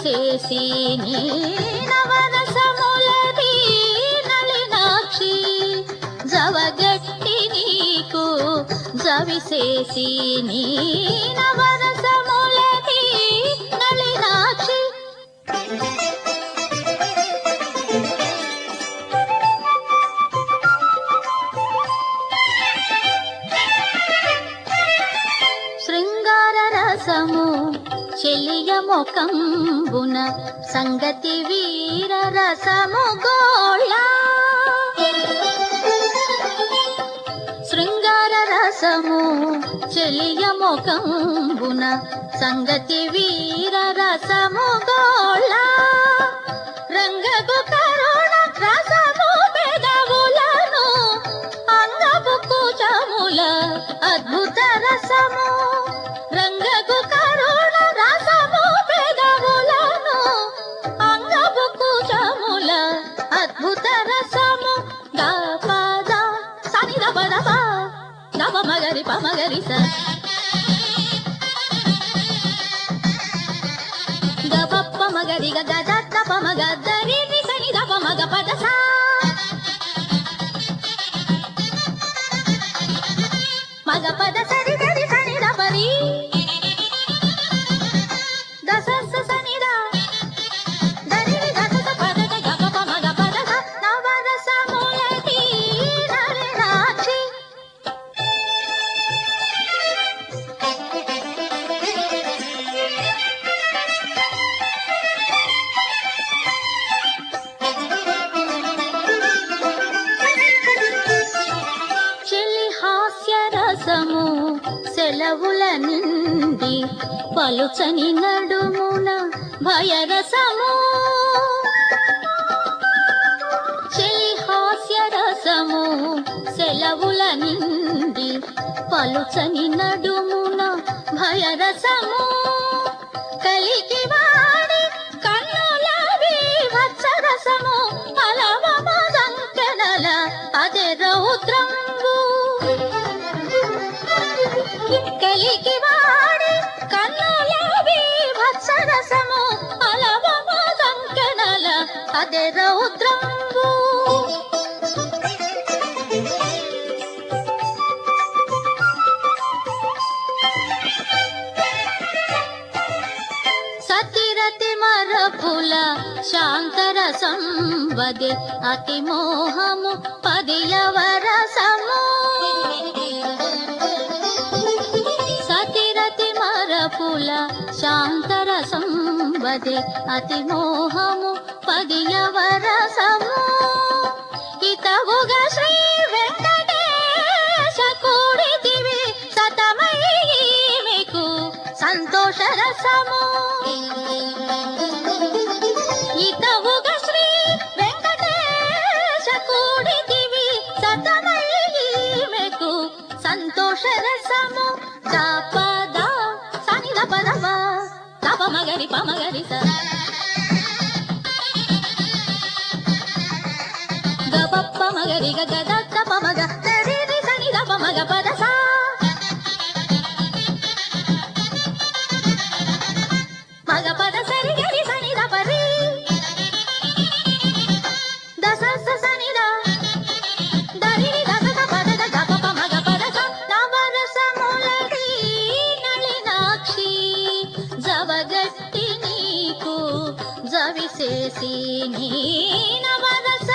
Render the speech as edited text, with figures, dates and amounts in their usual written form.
జవిసేసి నీ నవరసములది నళినాక్షి జవగట్టి నీకు జవిసేసి నీ నవరసములది నళినాక్షి శృంగార రసము చెలియ మొకంబున సంగతి వీర రసము గోళ శృంగార రసము చెలియ మొకంబున సంగతి వీర రసము గోళ రంగకు కరుణ రసము పెదవులను అంగపు కుచముల అద్భుత రసము రంగకు కరుణ రసము పెదవులను అంగపు కుచముల అద్భుత రసము గపద సని దపదప దప మగరి పమగరి స గపప్ప మగరి గగదత్త పమగదరి ని సని దప మగ పద స మగ పద సరి గరి సని దపరి దస సని ద దరి దస పద గపప మగ పద స నవరసములది నళినాక్షి చెలి హాస్య రసము సెలవుల నిండి పలుచని నడుమున భయరసము చెలి హాస్య రసము సెలవుల నిండి పలుచని నడుమున భయరసము కలికి వాడి కన్నుల విభత్సరసము అలవ మదంకనల అదే రౌద్రంబు కలికి వాడి కన్నుల విభత్సరసము అలవ మదంకనల అదే రౌద్రంబు సతిరతి మరపుల శాంతరసం వదే అతి మోహము పదియవరసము సతిరతి మరపుల శాంతరసం వదే అతి మోహము పదియవరసము ఇతవుగా శ్రీ వెంకటేశ కూడితివి సతమై మీకు సంతోష రసము ఇతవుగా శ్రీ వెంకటేశ కూడితివి సతమై మీకు సంతోష రసము దపద సని దపదప దప మగరి పమగరి స గపప్ప మగరి గగదత్త పమగ దరి సని దప మగ పద స మగ పద సరి గరి సని దపరి దస సని ద దరి దస పద గపప మగ పద స నవరసములది నళినాక్షి జవగట్టి నీకు జవిసేసి నీ నవరస